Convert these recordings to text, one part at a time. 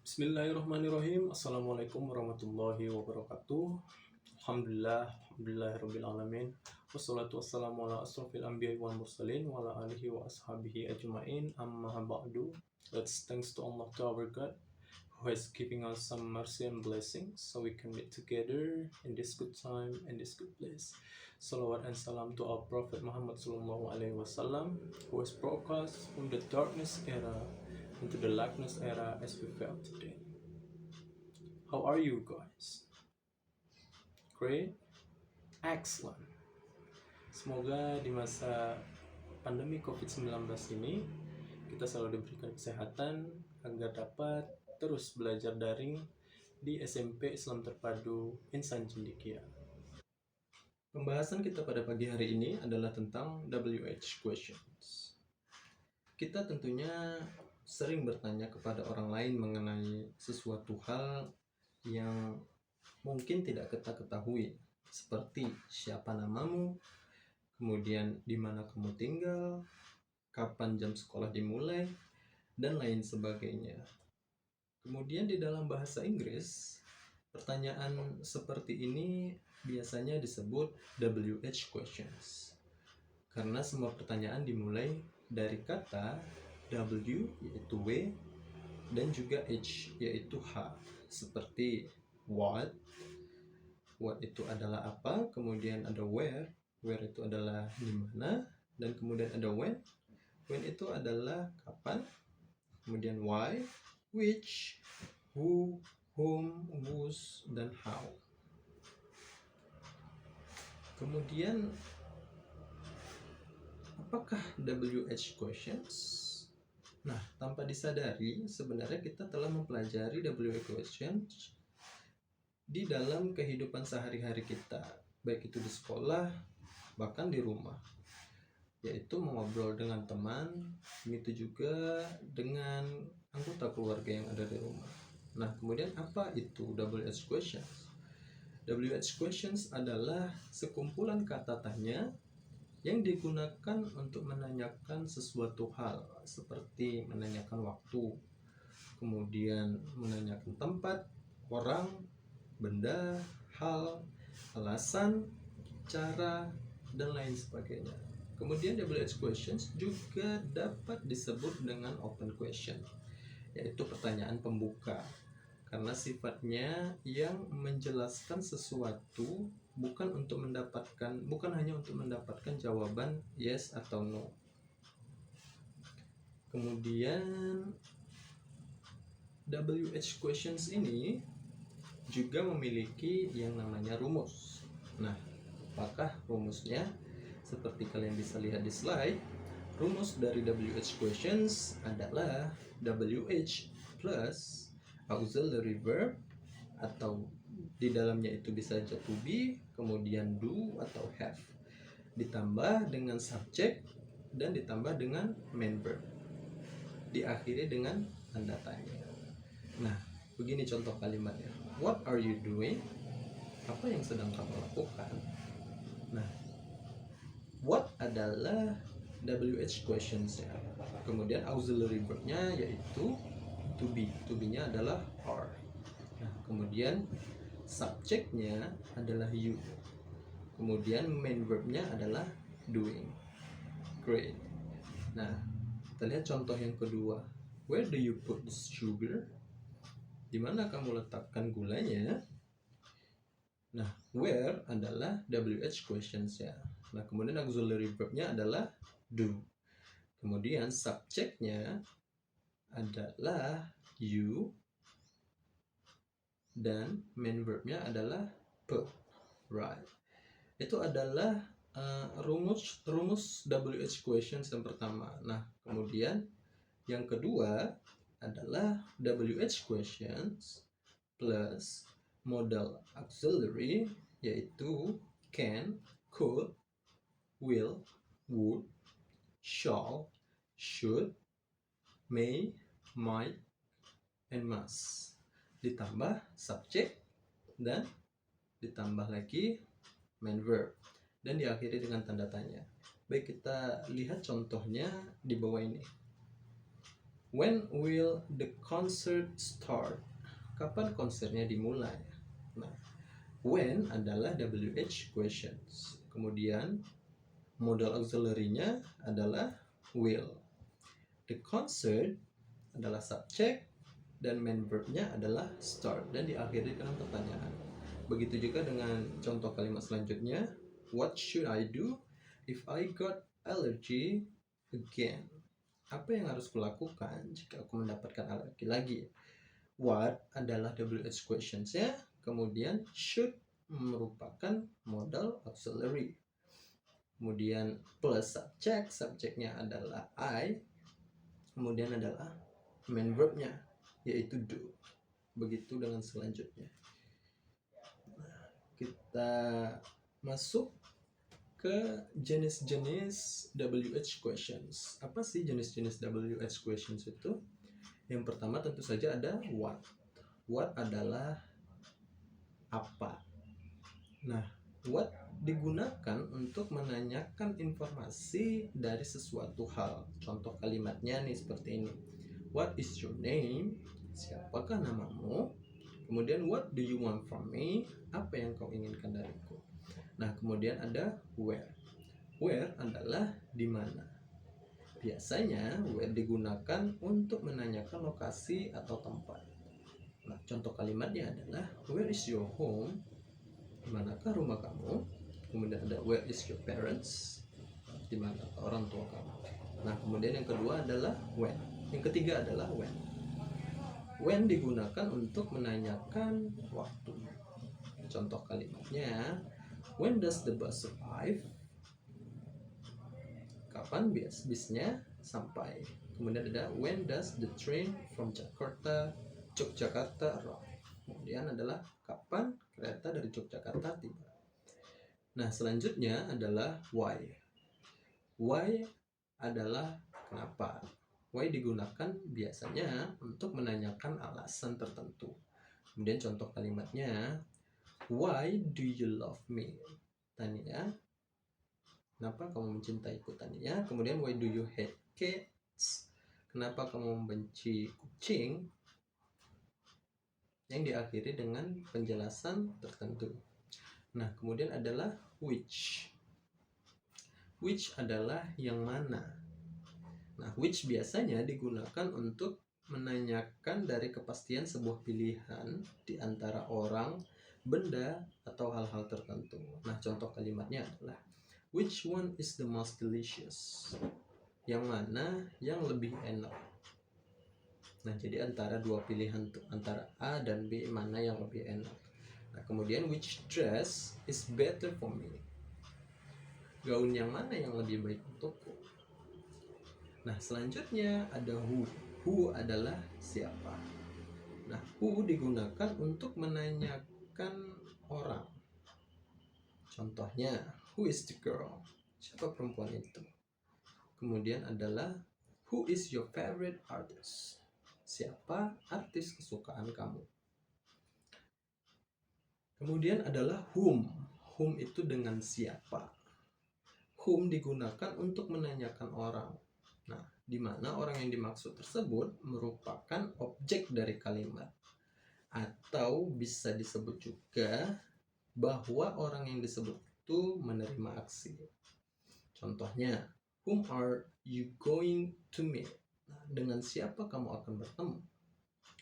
Bismillahirrahmanirrahim. Assalamualaikum warahmatullahi wabarakatuh. Alhamdulillahirabbil alamin. Wassalatu wassalamu ala asrofil anbiya'i wal mursalin wa ala alihi wa ashabihi ajma'in. Amma ba'du. Let's thanks to Allah, to our God, who has given us some mercy and blessings so we can meet together in this good time and this good place. Salawat and salam to our Prophet Muhammad sallallahu alaihi wasallam, who has brought us from the darkness era into the likeness era as we felt today. How are you guys? Great? Excellent. Semoga di masa pandemi COVID-19 ini kita selalu diberikan kesehatan agar dapat terus belajar daring di SMP Islam Terpadu Insan Cendekia. Pembahasan kita pada pagi hari ini adalah tentang WH questions. Kita tentunya sering bertanya kepada orang lain mengenai sesuatu hal yang mungkin tidak kita ketahui, seperti siapa namamu, kemudian di mana kamu tinggal, kapan jam sekolah dimulai, dan lain sebagainya. Kemudian di dalam bahasa Inggris, pertanyaan seperti ini biasanya disebut WH questions, karena semua pertanyaan dimulai dari kata W yaitu W dan juga H yaitu H, seperti what itu adalah apa, kemudian ada where itu adalah di mana, dan kemudian ada when itu adalah kapan, kemudian why, which, who, whom, whose, dan how. Kemudian apakah WH questions? Nah, tanpa disadari sebenarnya kita telah mempelajari WH questions di dalam kehidupan sehari-hari kita, baik itu di sekolah, bahkan di rumah, yaitu mengobrol dengan teman, begitu juga dengan anggota keluarga yang ada di rumah. Nah, kemudian apa itu WH questions? WH questions adalah sekumpulan kata tanya yang digunakan untuk menanyakan sesuatu hal, seperti menanyakan waktu, kemudian menanyakan tempat, orang, benda, hal, alasan, cara, dan lain sebagainya. Kemudian WH questions juga dapat disebut dengan open question, yaitu pertanyaan pembuka, karena sifatnya yang menjelaskan sesuatu bukan hanya untuk mendapatkan jawaban yes atau no. Kemudian WH questions ini juga memiliki yang namanya rumus. Nah, apakah rumusnya? Seperti kalian bisa lihat di slide, rumus dari WH questions adalah WH plus auxiliary verb, atau di dalamnya itu bisa saja to be, kemudian do atau have, ditambah dengan subject dan ditambah dengan main verb, diakhiri dengan tanda tanya. Nah, begini contoh kalimatnya. What are you doing? Apa yang sedang kamu lakukan? Nah, what adalah WH questions-nya. Kemudian auxiliary verb-nya yaitu to be. To be-nya adalah are. Nah, kemudian subject-nya adalah you. Kemudian main verb-nya adalah doing. Great. Nah, kita lihat contoh yang kedua. Where do you put the sugar? Di mana kamu letakkan gulanya? Nah, where adalah WH questions ya. Nah, kemudian auxiliary verb-nya adalah do. Kemudian subject-nya adalah you dan main verb-nya adalah p. Right. Itu adalah rumus WH questions yang pertama. Nah, kemudian yang kedua adalah WH questions plus modal auxiliary, yaitu can, could, will, would, shall, should, may, might, and must, ditambah subject dan ditambah lagi main verb, dan diakhiri dengan tanda tanya. Baik, kita lihat contohnya di bawah ini. When will the concert start? Kapan konsernya dimulai? Nah, when adalah WH questions. Kemudian modal auxiliary-nya adalah will. The concert adalah subject dan main verb-nya adalah start dan diakhiri dengan pertanyaan. Begitu juga dengan contoh kalimat selanjutnya. What should I do if I got allergy again? Apa yang harus kulakukan jika aku mendapatkan alergi lagi? What adalah WH questions-nya, kemudian should merupakan modal auxiliary. Kemudian plus subject, subjeknya adalah I, kemudian adalah main verb-nya yaitu do. Begitu dengan selanjutnya. Nah, kita masuk ke jenis-jenis WH questions. Apa sih jenis-jenis WH questions itu? Yang pertama tentu saja ada what. What adalah apa. Nah, what digunakan untuk menanyakan informasi dari sesuatu hal. Contoh kalimatnya nih seperti ini. What is your name? Siapakah namamu? Kemudian what do you want from me? Apa yang kau inginkan dariku? Nah, kemudian ada where. Where adalah di mana. Biasanya where digunakan untuk menanyakan lokasi atau tempat. Nah, contoh kalimatnya adalah where is your home? Di manakah rumah kamu? Kemudian ada where is your parents? Di mana orang tua kamu? Nah, kemudian yang kedua adalah when. Yang ketiga adalah when. When digunakan untuk menanyakan waktu. Contoh kalimatnya, when does the bus arrive? Kapan bisnya sampai? Kemudian ada when does the train from Yogyakarta arrive? Kemudian adalah kapan kereta dari Yogyakarta tiba. Nah, selanjutnya adalah why. Why adalah kenapa. Why digunakan biasanya untuk menanyakan alasan tertentu. Kemudian contoh kalimatnya, why do you love me? Tania, kenapa kamu mencintaiku? Tania. Kemudian why do you hate cats? Kenapa kamu membenci kucing? Yang diakhiri dengan penjelasan tertentu. Nah, kemudian adalah which. Which adalah yang mana. Nah, which biasanya digunakan untuk menanyakan dari kepastian sebuah pilihan di antara orang, benda, atau hal-hal tertentu. Nah, contoh kalimatnya adalah which one is the most delicious? Yang mana yang lebih enak? Nah, jadi antara dua pilihan antara A dan B, mana yang lebih enak? Nah, kemudian which dress is better for me? Gaun yang mana yang lebih baik untukku? Nah, selanjutnya ada who. Who adalah siapa. Nah, who digunakan untuk menanyakan orang. Contohnya, who is the girl? Siapa perempuan itu? Kemudian adalah who is your favorite artist? Siapa artis kesukaan kamu? Kemudian adalah whom. Whom itu dengan siapa. Whom digunakan untuk menanyakan orang. Nah, di mana orang yang dimaksud tersebut merupakan objek dari kalimat. Atau bisa disebut juga bahwa orang yang disebut itu menerima aksi. Contohnya, whom are you going to meet? Nah, dengan siapa kamu akan bertemu?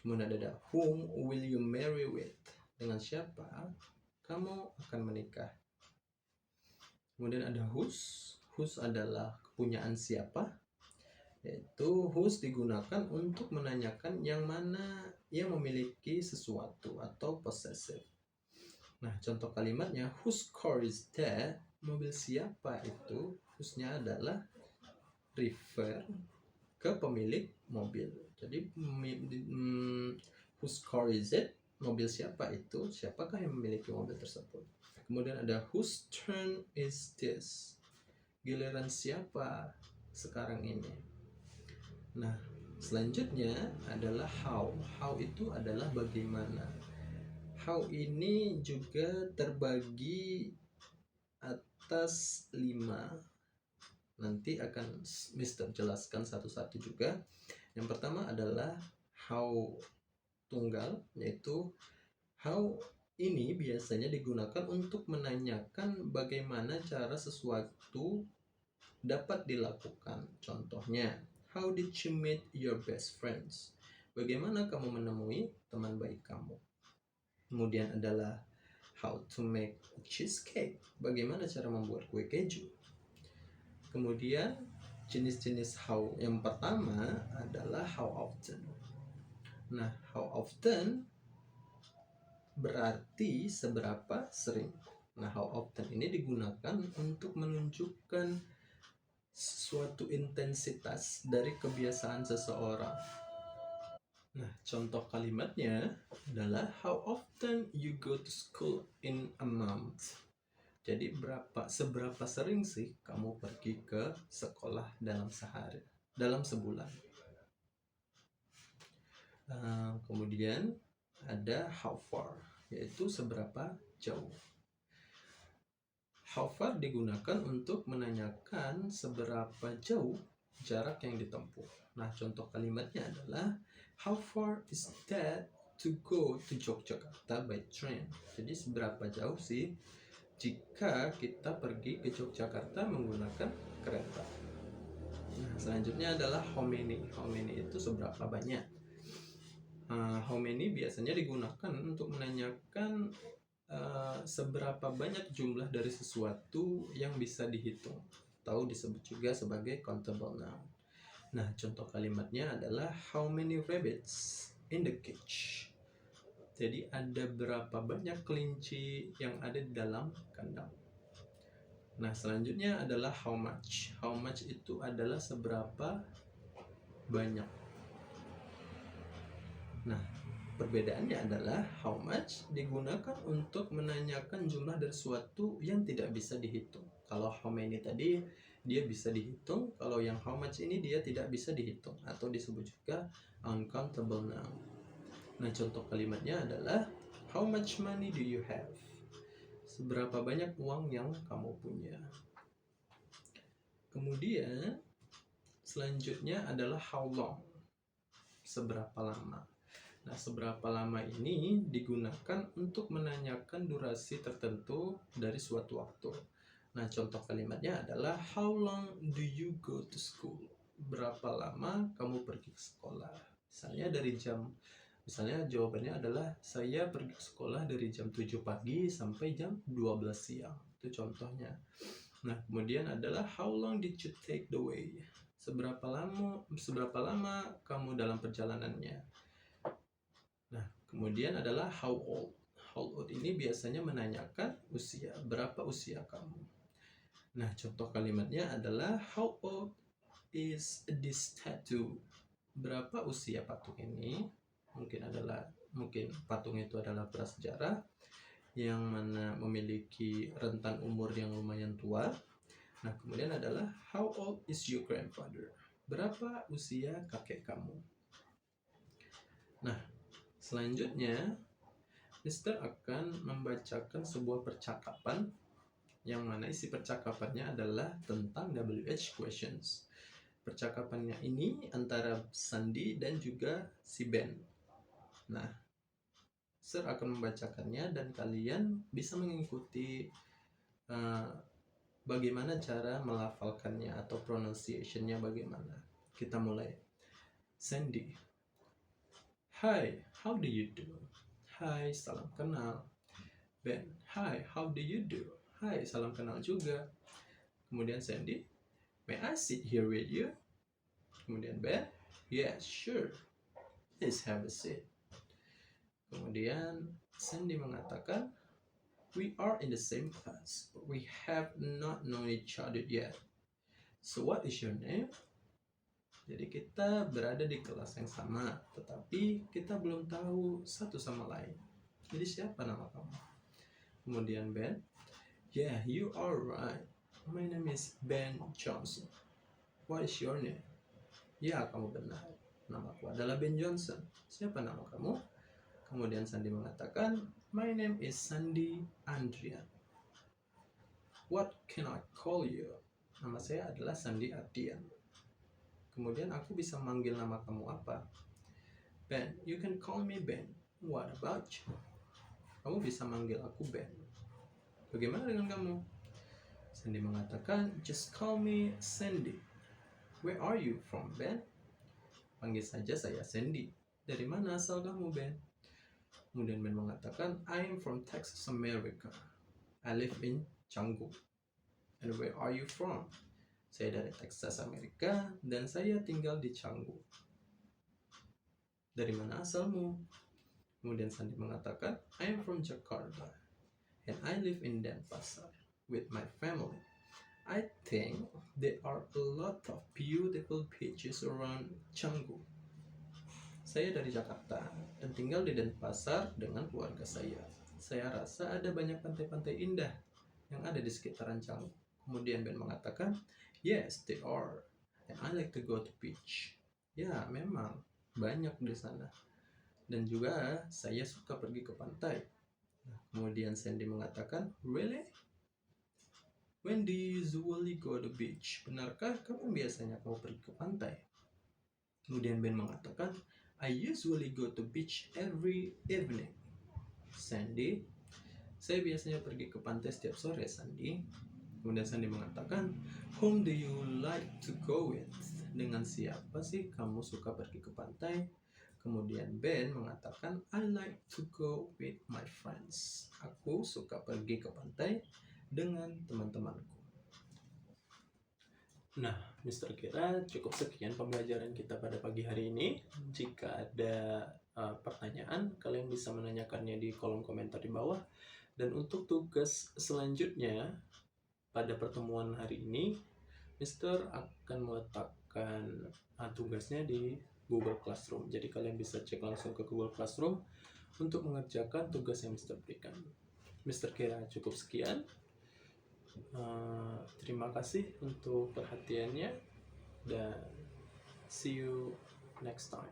Kemudian ada whom will you marry with? Dengan siapa kamu akan menikah? Kemudian ada whose. Whose adalah kepunyaan siapa? Yaitu whose digunakan untuk menanyakan yang mana yang memiliki sesuatu atau possessive. Nah, contoh kalimatnya whose car is that? Mobil siapa itu? Whose-nya adalah refer ke pemilik mobil. Jadi whose car is it? Mobil siapa itu? Siapakah yang memiliki mobil tersebut? Kemudian ada whose turn is this? Giliran siapa sekarang ini? Nah, selanjutnya adalah how. How itu adalah bagaimana. How ini juga terbagi atas 5. Nanti akan Mister jelaskan satu-satu juga. Yang pertama adalah how tunggal, yaitu how ini biasanya digunakan untuk menanyakan bagaimana cara sesuatu dapat dilakukan. Contohnya, how did you meet your best friends? Bagaimana kamu menemui teman baik kamu? Kemudian adalah how to make a cheesecake. Bagaimana cara membuat kue keju? Kemudian jenis-jenis how yang pertama adalah how often. Nah, how often berarti seberapa sering. Nah, how often ini digunakan untuk menunjukkan suatu intensitas dari kebiasaan seseorang. Nah, contoh kalimatnya adalah how often you go to school in a month. Jadi seberapa sering sih kamu pergi ke sekolah dalam sebulan. Kemudian ada how far, yaitu seberapa jauh. How far digunakan untuk menanyakan seberapa jauh jarak yang ditempuh. Nah, contoh kalimatnya adalah how far is that to go to Yogyakarta by train. Jadi seberapa jauh sih jika kita pergi ke Yogyakarta menggunakan kereta. Nah, selanjutnya adalah how many. How many itu seberapa banyak. How many biasanya digunakan untuk menanyakan seberapa banyak jumlah dari sesuatu yang bisa dihitung, atau disebut juga sebagai countable noun. Nah, contoh kalimatnya adalah how many rabbits in the cage. Jadi ada berapa banyak kelinci yang ada di dalam kandang. Nah, selanjutnya adalah how much. How much itu adalah seberapa banyak. Nah, perbedaannya adalah how much digunakan untuk menanyakan jumlah dari sesuatu yang tidak bisa dihitung. Kalau how many tadi dia bisa dihitung, kalau yang how much ini dia tidak bisa dihitung atau disebut juga uncountable noun. Nah, contoh kalimatnya adalah how much money do you have? Seberapa banyak uang yang kamu punya. Kemudian selanjutnya adalah how long. Seberapa lama. Nah, seberapa lama ini digunakan untuk menanyakan durasi tertentu dari suatu waktu. Nah, contoh kalimatnya adalah how long do you go to school? Berapa lama kamu pergi ke sekolah? Misalnya jawabannya adalah saya pergi ke sekolah dari jam 7 pagi sampai jam 12 siang. Itu contohnya. Nah, kemudian adalah how long did you take the way? Seberapa lama kamu dalam perjalanannya? Nah, kemudian adalah how old. How old ini biasanya menanyakan usia, berapa usia kamu. Nah, contoh kalimatnya adalah how old is this tattoo? Berapa usia patung ini? Mungkin patung itu adalah prasejarah yang mana memiliki rentan umur yang lumayan tua. Nah, kemudian adalah how old is your grandfather? Berapa usia kakek kamu? Nah, selanjutnya Mister akan membacakan sebuah percakapan yang mana isi percakapannya adalah tentang WH questions. Percakapannya ini antara Sandy dan juga si Ben. Nah, Sir akan membacakannya dan kalian bisa mengikuti bagaimana cara melafalkannya atau pronunciation-nya bagaimana. Kita mulai. Sandy. Hi, how do you do? Hai, salam kenal. Ben. Hi, how do you do? Hai, salam kenal juga. Kemudian Sandy. May I sit here with you? Kemudian Ben. Yes, sure. Please have a seat. Kemudian Sandy mengatakan, we are in the same class, but we have not known each other yet. So what is your name? Jadi kita berada di kelas yang sama, tetapi kita belum tahu satu sama lain. Jadi siapa nama kamu? Kemudian Ben, yeah, you are right. My name is Ben Johnson. What is your name? Ya, kamu benar. Namaku adalah Ben Johnson. Siapa nama kamu? Kemudian Sandy mengatakan, my name is Sandy Andrian. What can I call you? Nama saya adalah Sandy Ardian. Kemudian aku bisa manggil nama kamu apa? Ben, you can call me Ben. What about you? Kamu bisa manggil aku Ben. Bagaimana dengan kamu? Sandy mengatakan, just call me Sandy. Where are you from, Ben? Panggil saja saya Sandy. Dari mana asal kamu, Ben? Kemudian Ben mengatakan, I am from Texas, America. I live in Canggu. And where are you from? Saya dari Texas, Amerika, dan saya tinggal di Canggu. Dari mana asalmu? Kemudian Sandy mengatakan, I am from Jakarta. And I live in Denpasar with my family. I think there are a lot of beautiful beaches around Canggu. Saya dari Jakarta dan tinggal di Denpasar dengan keluarga saya. Saya rasa ada banyak pantai-pantai indah yang ada di sekitaran Canggu. Kemudian Ben mengatakan, yes, there are. And I like to go to beach. Ya, memang banyak di sana. Dan juga saya suka pergi ke pantai. Kemudian Sandy mengatakan, really? When do you usually go to beach? Benarkah kapan biasanya kamu pergi ke pantai? Kemudian Ben mengatakan, I usually go to beach every evening. Sandy, saya biasanya pergi ke pantai setiap sore, Sandy. Kemudian Sandy mengatakan, whom do you like to go with? Dengan siapa sih kamu suka pergi ke pantai? Kemudian Ben mengatakan, I like to go with my friends. Aku suka pergi ke pantai dengan teman-temanku. Nah, Mr. Kira, cukup sekian pembelajaran kita pada pagi hari ini. Jika ada pertanyaan, kalian bisa menanyakannya di kolom komentar di bawah. Dan untuk tugas selanjutnya, pada pertemuan hari ini, Mr. akan meletakkan tugasnya di Google Classroom. Jadi kalian bisa cek langsung ke Google Classroom untuk mengerjakan tugas yang Mr. berikan. Mr. Kira cukup sekian. Terima kasih untuk perhatiannya dan see you next time.